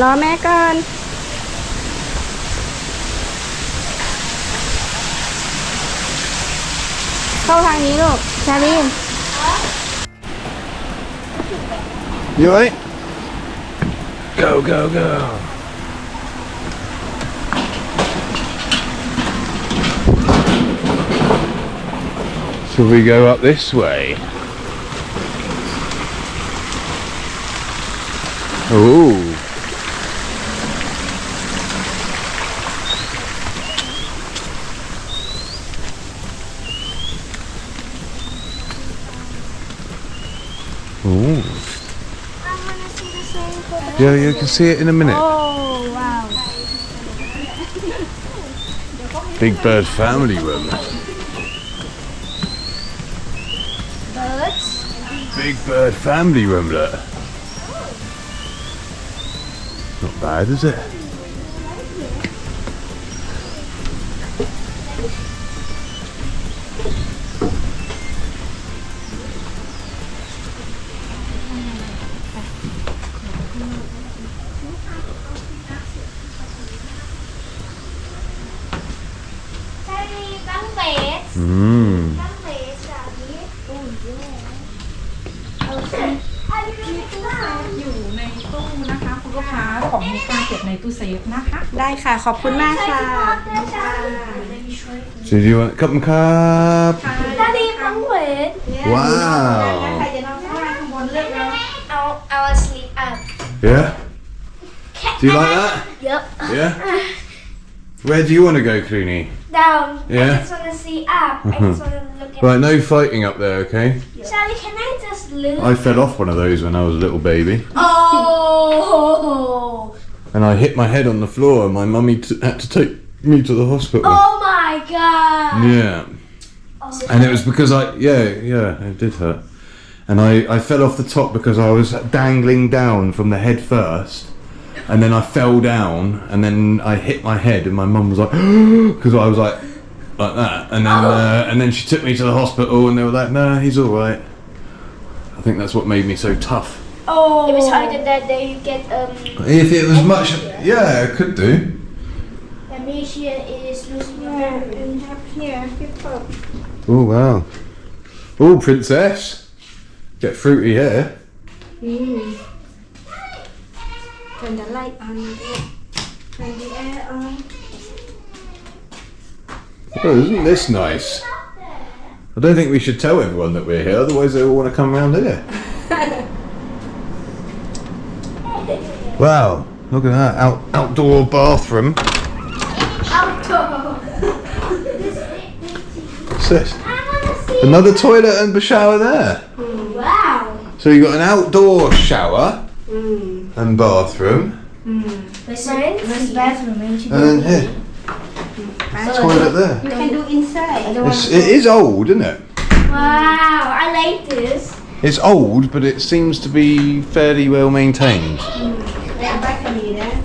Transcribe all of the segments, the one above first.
รอแม่ก่อนเข้าทางนี้ลูกชาลีน You alright? Go, go, go. Shall we go up this way? Oh. Oh. Yeah, you can see it in a minute. Oh wow Big Bird family room. birds Big Bird family room, look. Not bad, is it? Mmm. อยู่ในตู้นะคะคุณลูกค้าของมีการเก็บในตู้เซฟนะคะ ได้ค่ะขอบคุณมากค่ะ So do you want a cup and cup? Daddy, come with. Wow. ใครจะนอนข้างล่างข้างบนเลือกเลย I will sleep up. Yeah? Do you like that? Yep. Yeah? Where do you want to go, Clooney? Down. Yeah. I just want to see up. I just want to look at. Right, no fighting up there, okay? Charlie, can I just look? I fell off one of those when I was a little baby. Oh. And I hit my head on the floor and my mummy had to take me to the hospital. Oh my god. Yeah. And it was because it did hurt. And I fell off the top because I was dangling down from the head first. And then I fell down and then I hit my head and my mum was like, because I was like that. And then she took me to the hospital and they were like, no, he's all right. I think that's what made me so tough. Oh. It was harder that they get If it was much, yeah, it could do. amnesia is losing your memory. and have here people Oh wow. Oh, princess. Get fruity here. turn the light on turn the air on Oh, isn't this nice? I don't think we should tell everyone that we're here, otherwise they all want to come around here. Wow, look at that outdoor bathroom. Outdoor. What's this? I want to see. Another toilet and a shower there. Wow. So you got an outdoor shower and bathroom, Where's bathroom? and then here, toilet there. you can do inside It is old, isn't it? Wow, I like this. It's old, but it seems to be fairly well maintained. yeah balcony there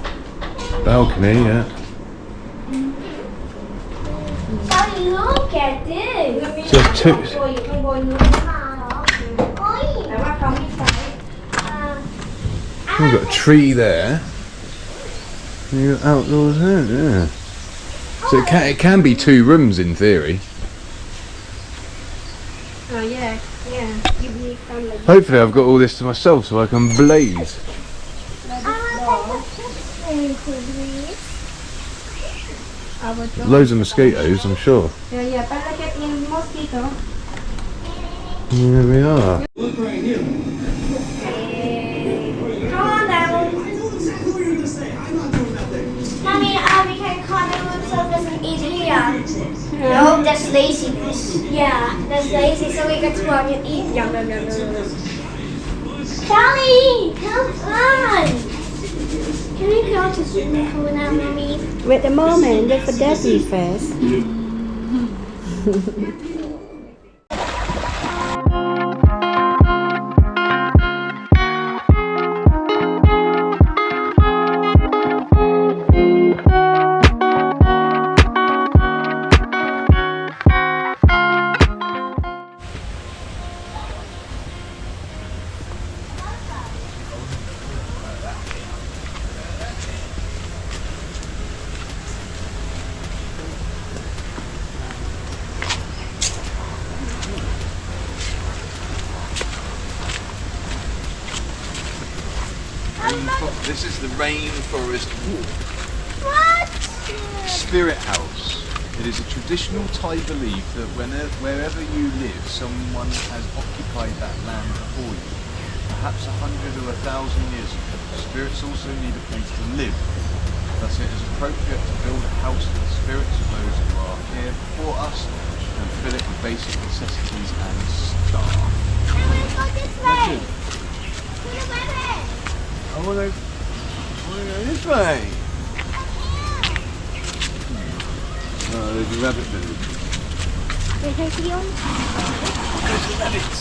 Balcony, yeah. Charlie, look at this. Just two. อยู่ข้างบนนู้น Oi. แต่ว่าเขาไม่ใช้ We've got a tree there. And you've got outdoors there, yeah. So it can be 2 rooms in theory. oh yeah you become like Hopefully I've got all this to myself so I can blaze. Loads of mosquitoes, I'm sure. yeah better get in mosquito Here we are. Come on down. Mommy, we can call the room service and eat here. No, that's laziness. Yeah, that's lazy. So we got to go out and eat. Yum, yum, yum, yum, yum. Charlie, come on. Can we go to swimming pool now, Mommy? wait a moment wait for daddy first This is the rainforest walk. What? Spirit house. It is a traditional Thai belief that wherever you live, someone has occupied that land before you. Perhaps 100 or 1,000 years ago. Spirits also need a place to live. Thus it is appropriate to build a house for the spirits of those who are here before us and fill it with basic necessities and stuff. I want to go this way. That's it. To the rabbit. I want to go this way. Oh, there's a rabbit village. Wait, can I see you? There's the rabbits.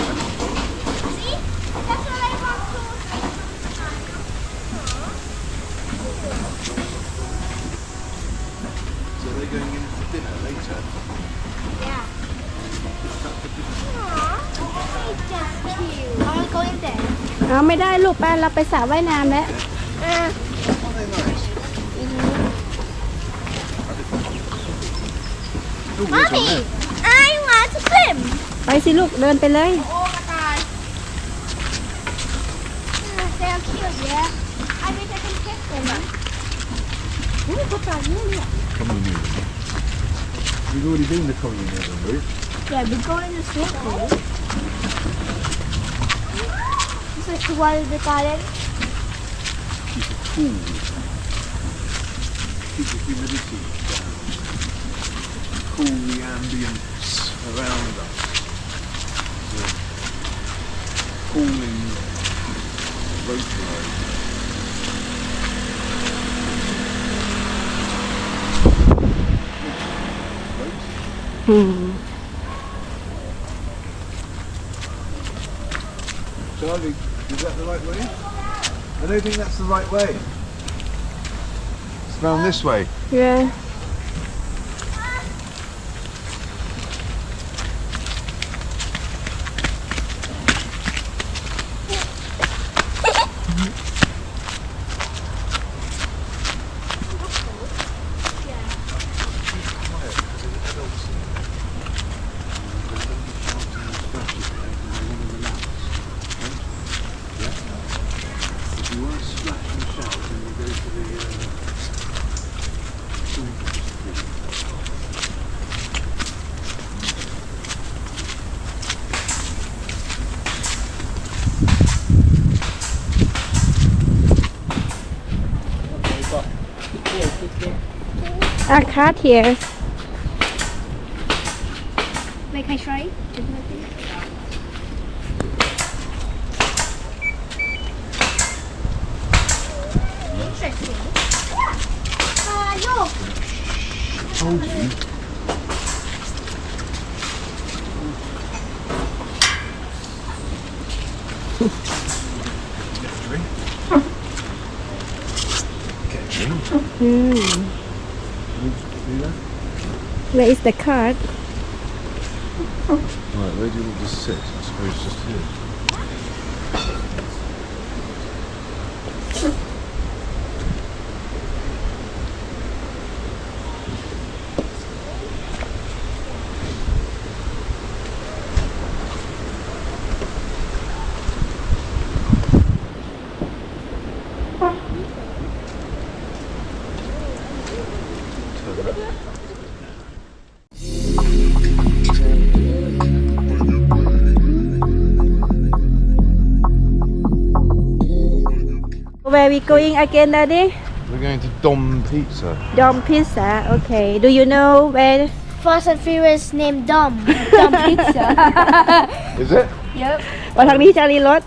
See? That's what I want to. So they're going in for dinner later. Yeah. Aww, that's cute. I want to go in there. เอาไม่ได้ลูกไปเราไปสระว่ายน้ำแล้ว Aren't they nice? Oh, there's one Mommy, there. I want to swim. ไปสิลูกเดินไปเลย Oh my god. They're cute, yeah. I think I can catch them. Communion. We've already been to communion, haven't we? Yeah, we're going to swim pool. It's like the water in the garden. Keep it cool. Keep the humidity down. Cool the ambience around us. The cooling vapourizer. Charlie, is that the right way? I don't think that's the right way. It's round this way. yeah If you want to splash and shout, then you go to the swimming pool. a cat here Wait, can I try? Interesting. Look. Told you. Get a drink. Get a drink. Do that. where is the card Right, where do you want to sit? I suppose just here. where we going again daddy We're going to Dom Pizza. Dom Pizza okay do you know where Fast and Furious named Dom. Dom Pizza. Is it? Yep. มาทางนี้ชาลีรถ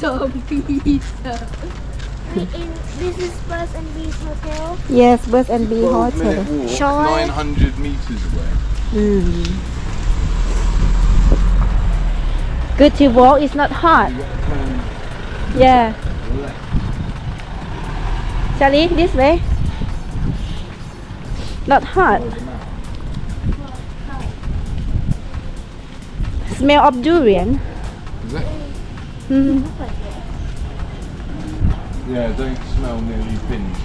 Dom Pizza. This is Buzz and Bee's hotel. yes Bus and B Hotel 12-minute walk, Shall I? 900 meters away. good to walk it's not hot You got to turn yeah left. Charlie this way not hot smell of durian Is it? Mhm. Yeah, don't smell nearly binge.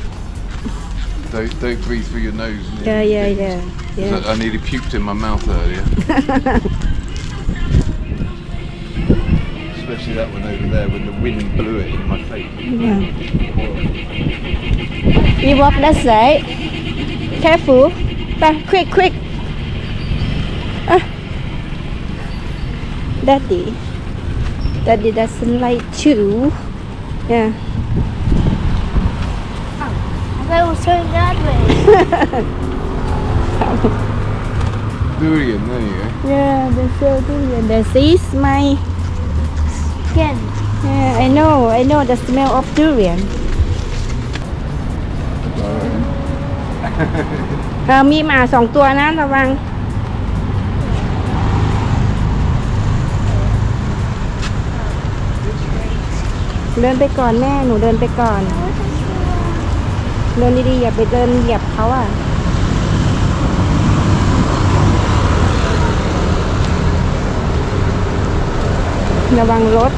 Don't breathe through your nose. Yeah. I nearly puked in my mouth earlier. Especially that one over there when the wind blew it in my face. Yeah. We walk that side. Careful. Quick. Daddy doesn't like too. Yeah. I was turn that way. Durian, there you go. Yeah, that's so good. This is my Again. Yeah, I know the smell of durian. มีหมา2 ตัวนะระวังเดินไปก่อนแม่หนูเดินไปก่อนเดินดีๆอย่าไปเดินเหยียบเขาอ่ะระวังรถ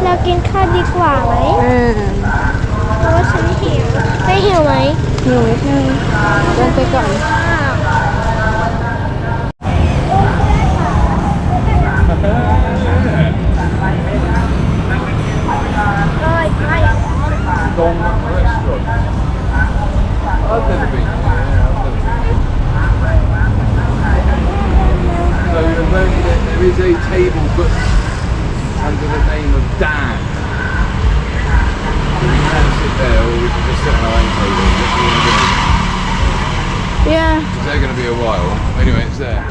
เรากินข้าวดีกว่าไหมเพราะว่าฉันหิวไม่หิวไหม หนูนิดนึงเดินไปก่อนDong restaurant. I've never been. So there is a table booked under the name of Dan. So we can sit there, or we can just sit on our own table. Yeah. They're going to be a while. Anyway, it's there.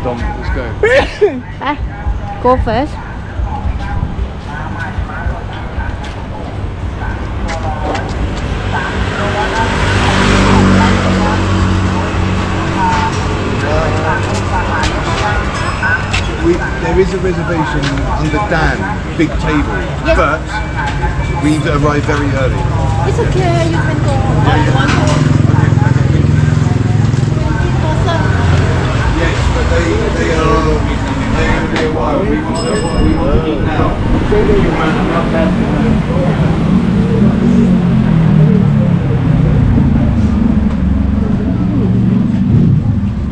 Dom, let's go. Go first. There is a reservation under Dan, big table, but we need to arrive very early. It's okay, you can go on one more. Yes, but they're going to be a while. We want to eat now.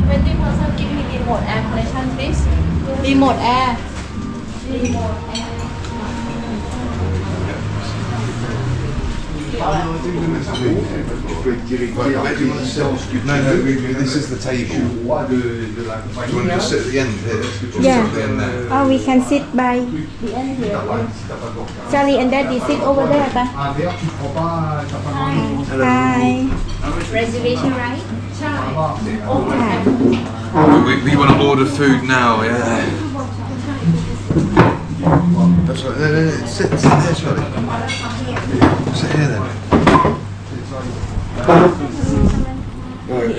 20% give me remote air connection please. Remote air. No, this is the table. Do you want to just sit at the end here? Yeah. At the end there. Oh, we can sit by the end here. Charlie and Daddy sit over there. Hi. Reservation right? We want to order food now, yeah. That's right. No. Sit there, Charlie. Sit here then.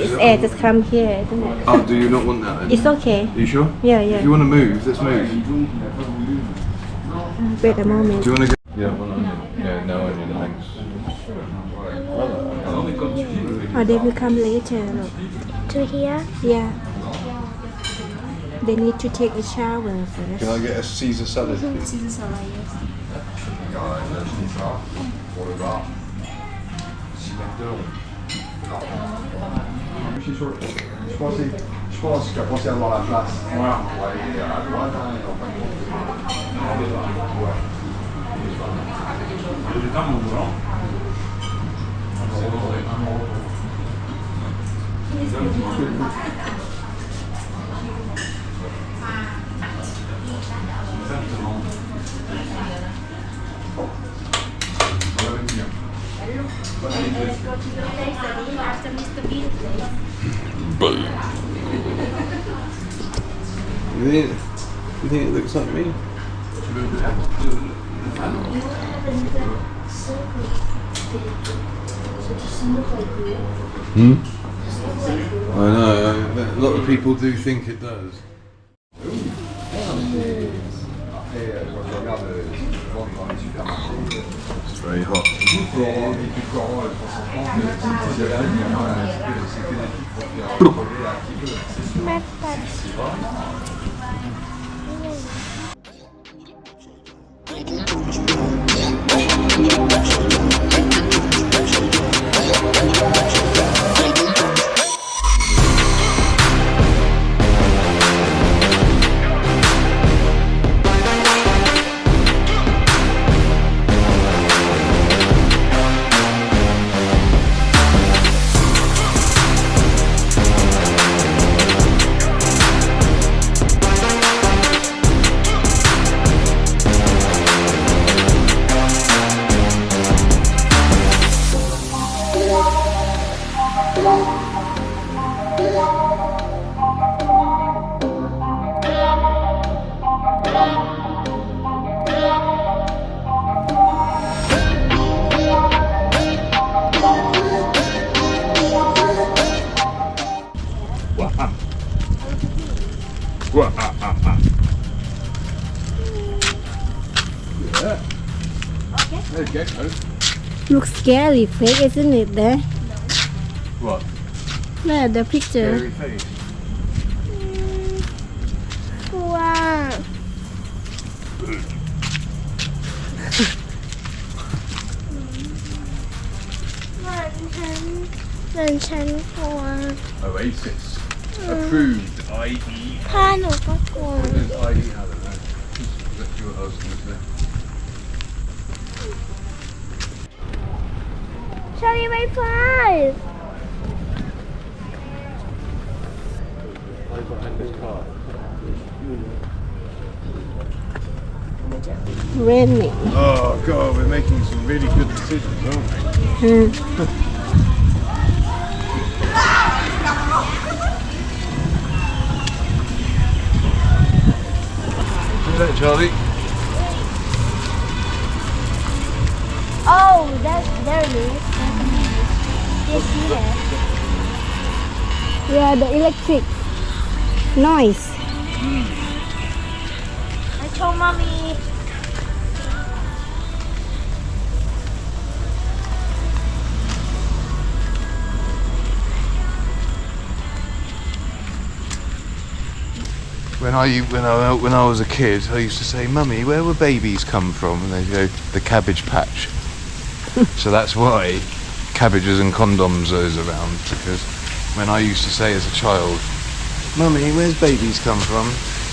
It's air just come here, isn't it? Oh, do you not want that then? It's okay. Are you sure? Yeah. If you want to move, let's move. Wait a moment. Do you want to go? Yeah, one onion. Yeah, no onion, thanks. Oh, they will come later. Look. To here? Yeah. They need to take a shower first. Can I get a Caesar salad, please? Caesar salad, yes. Je pense qu'il a pensé avoir la place. Voilà. Ouais, il est à droite, hein, et en fin de You think it looks like me? I know, a lot of people do think it does. It's very hot. scary fake isn't it there What? there the picture Scary face. กลัวเหมือนฉันกลัว Oasis. Approved IE. ถ้าหนูก็กลัว What does IE have in there? Let's see what I was going to say. Show me my five. Right behind this car. raining Oh god, we're making some really good decisions, aren't we? See that, Charlie? Oh, there it is. You see that? yeah the electric noise I told mommy. When I was a kid, I used to say, "Mummy, where would babies come from?" And they'd go, "The cabbage patch." So that's why cabbages and condoms is around, because when I used to say as a child, "Mummy, where's babies come from?"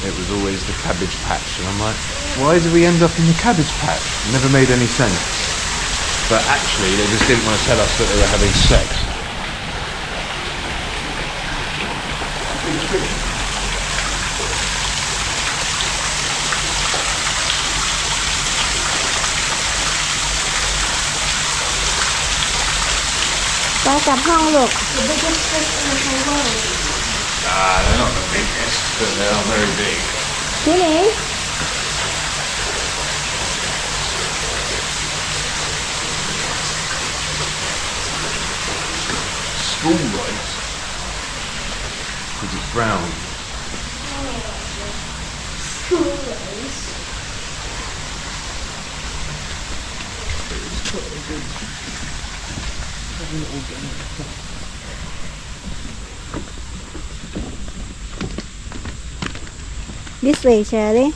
It was always the cabbage patch, and I'm like, why did we end up in the cabbage patch? It never made any sense. But actually, they just didn't want to tell us that they were having sex. ไปกลับห้องลูก They're not the biggest, but they are very big. ที่นี่ School rice, because it's brown. this way Charlie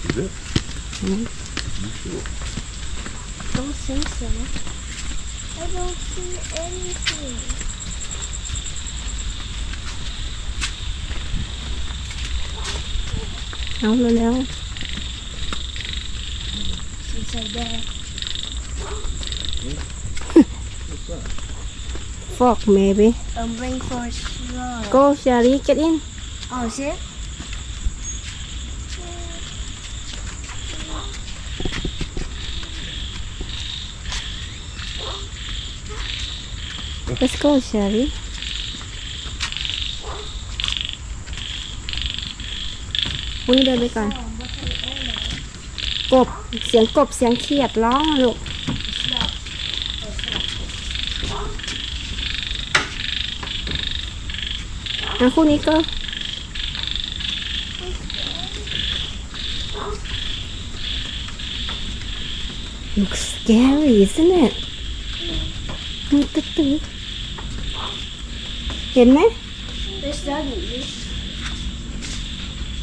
Is it? You sure? Don't think so. I don't see anything. เอาแล้ว She's like that. fog maybe Bring for sure. go Charlie get in Oh, see? let's go Charlie มึงเดินไปก่อนกบเสียงกบเสียงเขียดร้องอะลูกคู่นี้ก็ looks scary isn't it มืดตึ๊ดเห็นไหม There's doggy.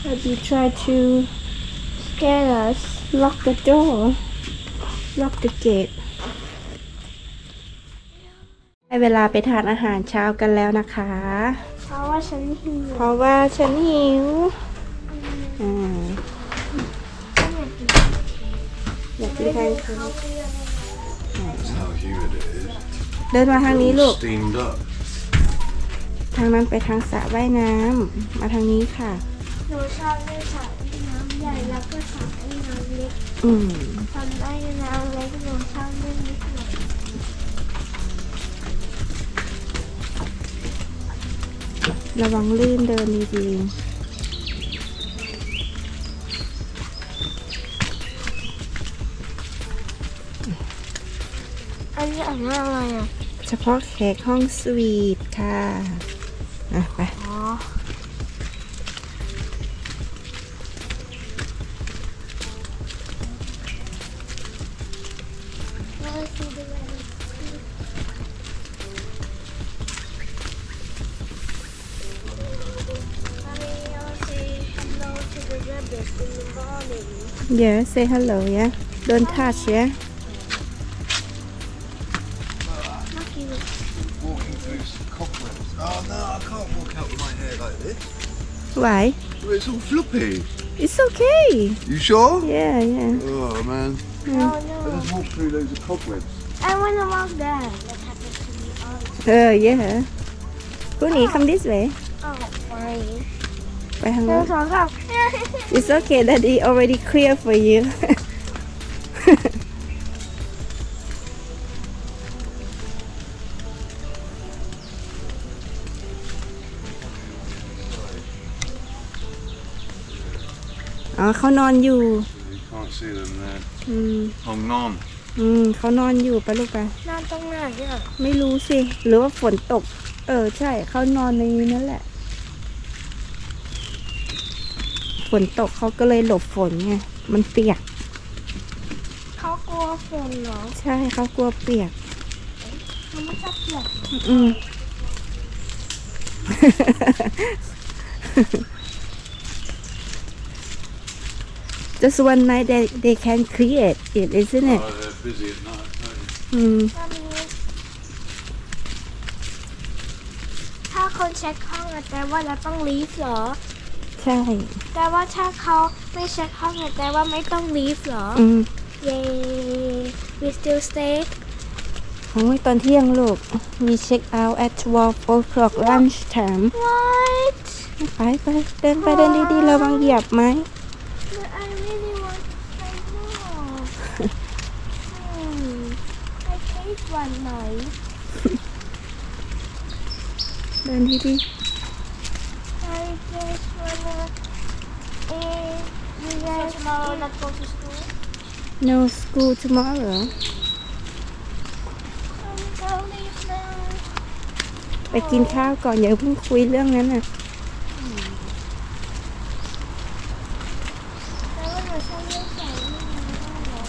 Have you tried to Scare us. lock the door lock the gate ได้เวลาไปทานอาหารเช้ากันแล้วนะคะ เพราะว่าฉันหิว เพราะว่าฉันหิวอยากกินแทนค่ะ That's how humid it is. เดินมาทางนี้ลูก Steamed up. ทางนั้นไปทางสระว่ายน้ำมาทางนี้ค่ะ หนูชอบเล่นสระว่ายน้ำใหญ่แล้วก็สระว่ายน้ำเล็ก ทำว่ายน้ำเล็กหนูชอบเล่นนิดหน่อย ระวังลื่นเดินดี อันนี้อ่านว่าอะไรอ่ะ ๆเฉพาะแขกห้องสวีทค่ะไป อ๋อ What is Yeah, say hello, yeah. Don't touch, yeah. Walking through some cobwebs. Oh no, I can't walk out with my hair like this. Why? Well, it's all floppy. It's okay. You sure? Yeah, yeah. Oh man. Oh I no. just walked through loads of cobwebs. I want to walk there. That happens to me all the Yeah. ผู้หนี come this way. Oh, fine. ไปทาง หนึ่ โน้ ง น สองสาม It's okay, Daddy already clear for you. อ๋อเขานอนอยู่ You can't see them there. อืม Hong on. เขานอนอยู่ไปลูกไป นอนตรงไหนอ่ะ ไม่รู้สิ หรือว่าฝนตก ใช่เขานอนในนี้นั่นแหละ ฝนตกเขาก็เลยหลบฝนไง มันเปียก เขากลัวฝนเหรอ ใช่เขากลัวเปียก มันไม่ชอบเปียก อืม Just one night they can create it, isn't it? Oh, they're busy at night. Aren't อืม ตอนนี้ถ้าคนเช็คห้องอะแต่ว่าเราต้องลีฟเหรอ ใช่ แต่ว่าถ้าเขาไม่เช็คห้องอะแต่ว่าไม่ต้องลีฟเหรอ อืม เย้ we still stay โอ้ยตอนเที่ยงลูก we check out at 12 o'clock lunch time what ไปเดินดีๆระวังเหยียบไหม but I really want to play more I hate one night เดินดี I just wanna you guys tomorrow not go to schoolๆ no school tomorrow I'm gonna leave now ไปกินข้าวก่อนอย่าเพิ่งคุยเรื่องนั้นน่ะ แต่ว่าหนูชอบเล่นแข่งนี่นะ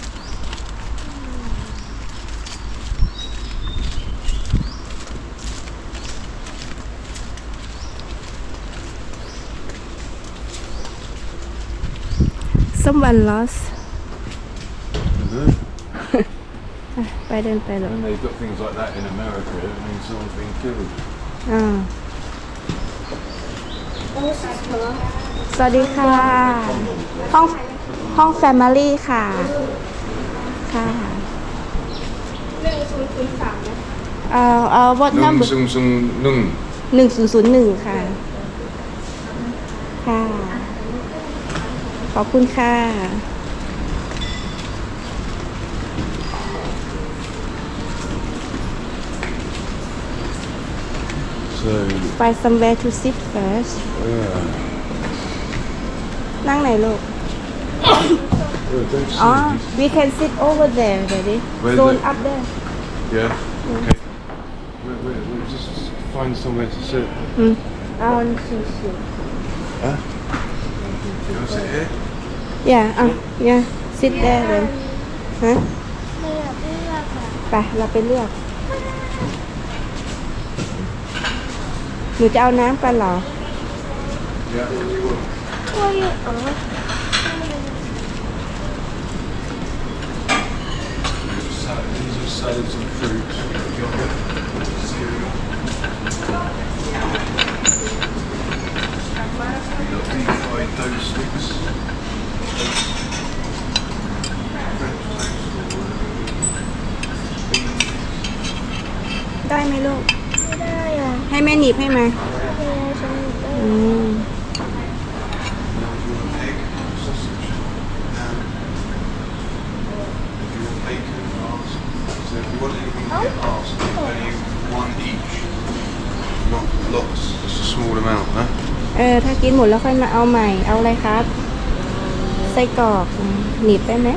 someone lost they? ไปเดินไปเลย And they've got things like that in America. It means someone's been killed. สวัสดีค่ะ ห้องแฟมิลี่ค่ะ ค่ะwhat Nung number sung sung nung. 1001 ค่ะ ค่ะ ขอบคุณค่ะ So, find somewhere to sit first yeah. นั่งไหนลูก Oh, don't see อ๋อ these. we can sit over there daddy Where's zone it? up there Yeah. Okay. We'll just find somewhere to sit. เอาชิว Huh? You want to sit here? ๆ yeah sit there then ฮะ เลือกอะ ไปเราไปเลือก หนูจะเอาน้ำกันเหรอ Yeah. What do you want? ช่วยอ๋อ These are salads and fruits. Yogurt, cereal. You've got deep fried dough sticks. French toast. Beans. ได้ไหมลูก ไม่ได้อ่ะ ให้แม่หนีบให้มา ไม่ได้ฉันไม่ได้ อืม If you want egg, sausage, ham. If you want bacon, ask. So if you want anything, ask. Only one each. Not lots, just a small amount, huh? ถ้ากินหมดแล้วค่อยมาเอาใหม่ เอาอะไรครับ ไส้กรอกหนีบได้ไหม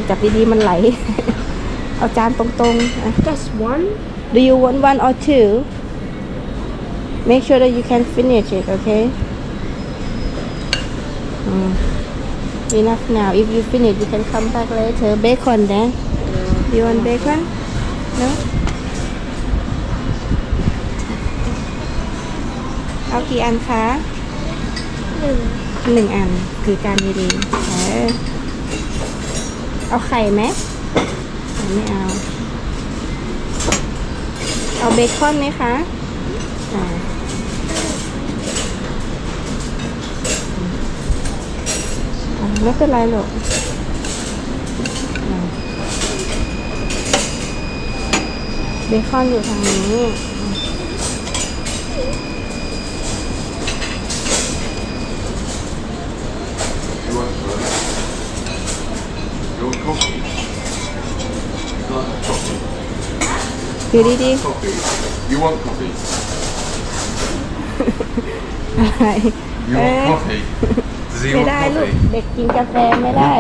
จับดีๆมันไหล เอาจานตรงๆ just one Do you want one or two? Make sure that you can finish it, okay? Enough now. If you finish, you can come back later. Bacon then. You want bacon? No? เอา เอากี่อันคะ 1 1 อันคือการดีๆเอาไข่ไหมไม่เอาเอาเบคอนไหมคะไม่เป็นไรหรอกเบคอนอยู่ทางนี้ You want coffee? You like coffee? อยู่ดี Coffee? You want coffee? ๆอะไร You want coffee? Does he ไม่ want ได้ลูก coffee? เด็กกินกาแฟไม่ได้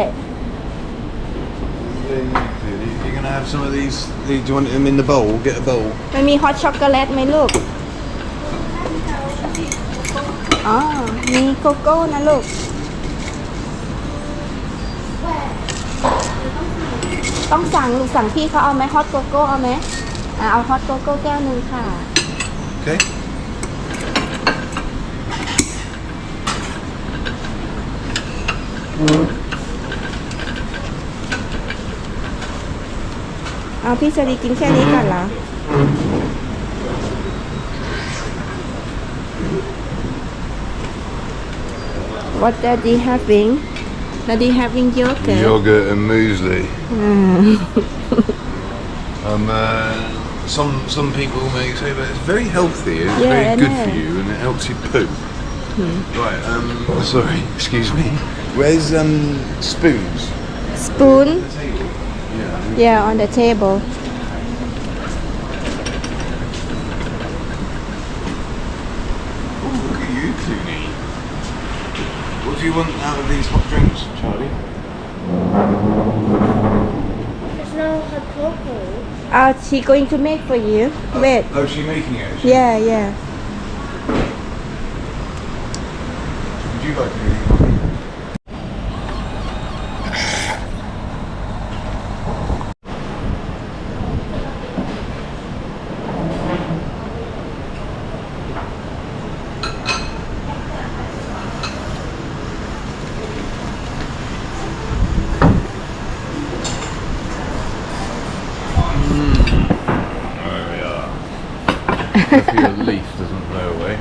You're gonna have some of these. Do you want them in the bowl? Get a bowl. มันมีฮอตช็อกโกแลตไหมลูก อ๋อ มีโกโก้นะลูก ต้องสั่งลูกสั่งพี่เขาเอาไหมฮอตโกโก้เอาไหมเอาฮอตโกโก้แก้วหนึ่งค่ะ Okay. เอาพี่ชลีกินแค่นี้ก่อนเหรอ What are you having? Are you having yogurt? Yogurt and muesli. อืม Some people may say that it's very healthy. It's Yeah, very I good know. for you, and it helps you poo. Right. Sorry. Excuse me. Where's spoons? Spoon? The table. Yeah. Yeah, on the table. Oh, look at you two neat. What do you want out of these hot drinks, Charlie? There's no hot cocoa. She going to make for you. Wait. Oh, is she making it? Yeah, yeah. Would you like anything, Mommy? There we are. Hopefully your leaf doesn't blow away.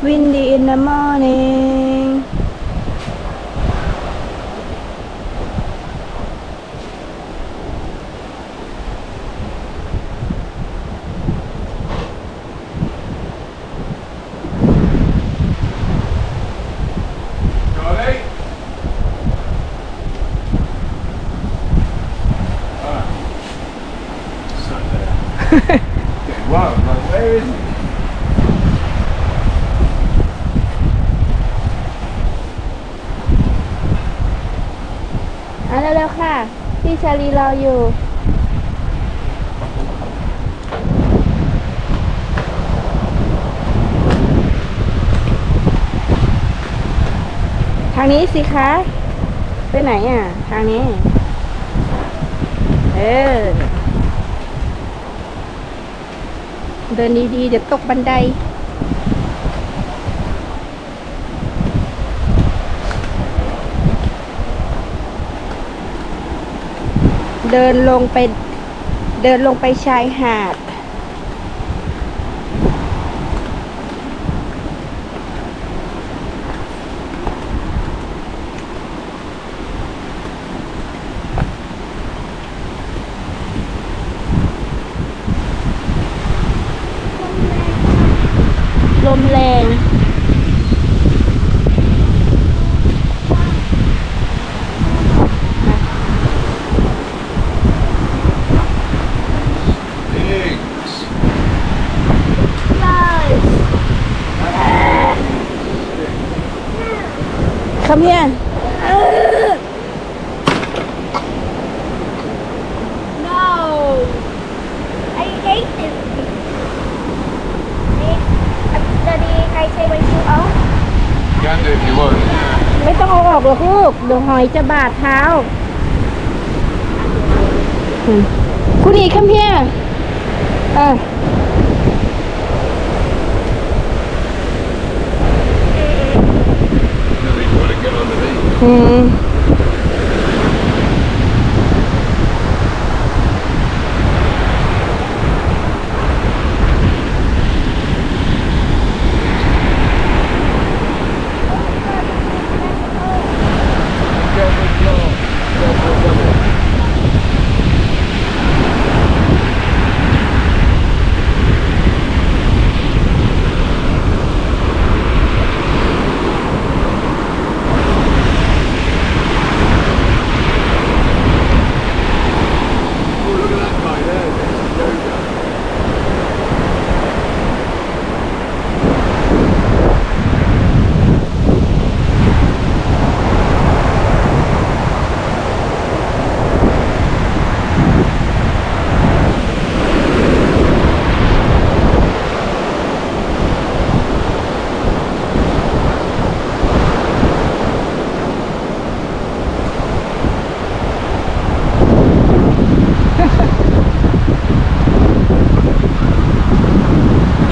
'Windy in the morning.' Charlie? Sat there. Getting wild. I'm like, where is he? เร็วๆค่ะ พี่ชาลีรออยู่ ทางนี้สิคะ ไปไหนอ่ะ ทางนี้ เดินดีๆ เดี๋ยวตกบันได เดินลงไปชายหาด ลมแรง Pigs. Come here. No. Daddy, can I take my shoe off? You can do if you want. ไม่ต้องเอาออกหรอกลูกเดี๋ยวหอยจะบาดเท้าคุณอีกคำเพีย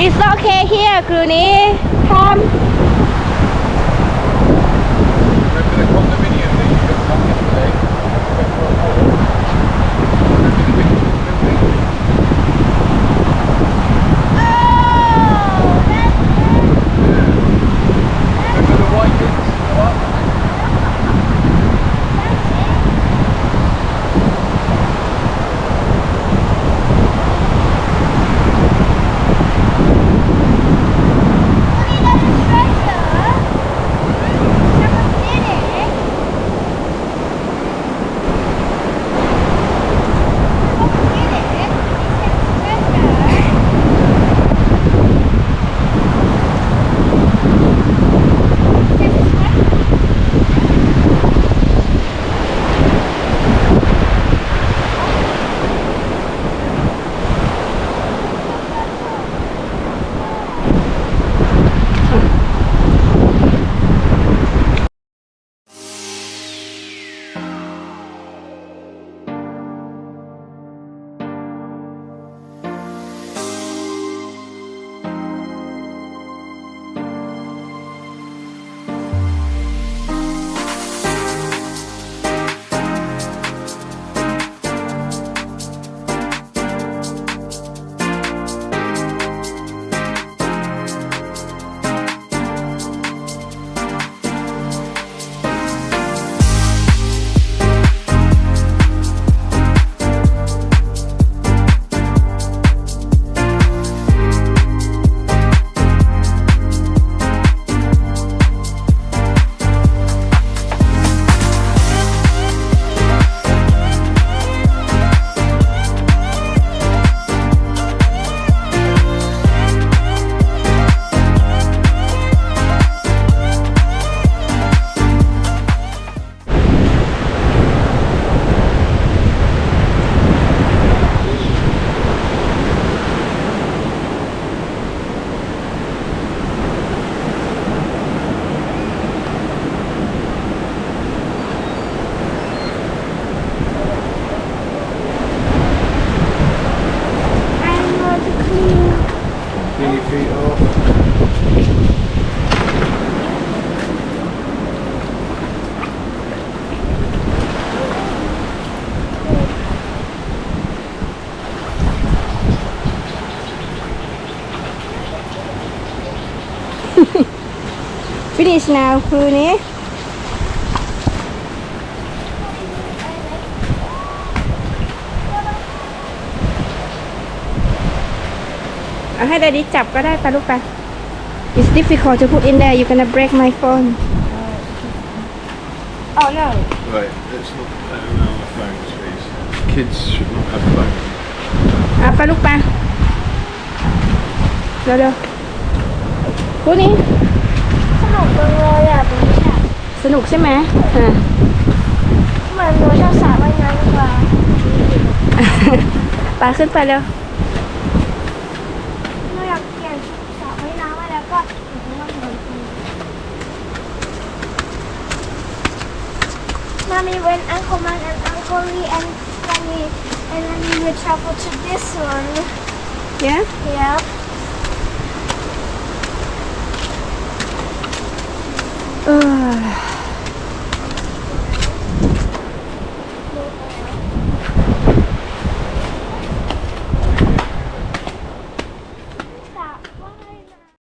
It's okay here ครูนี้ทำ Remember the condominium that you got from yesterday? Remember the big building? Remember the white bits go up? Finish now ครูนี้เอาให้ดาดิจับก็ได้ไปลูกไป It's difficult to put in there you're gonna break my phone Oh no. Right, let's not play around with phones, please. Kids should not have phones. เอาไปลูกไปเร็วๆครูนี้ สนุกจังเลยอ่ะตรงนี้ค่ะ สนุกใช่ไหมอ่า เหมือนหนูชอบสระว่ายน้ำกว่า ไปขึ้นไปเร็ว หนูอยากเปลี่ยนสระว่ายน้ำมาแล้วก็ Mommy, when Uncle Man and Uncle Lee and then we will travel to this one. Yeah Yeah.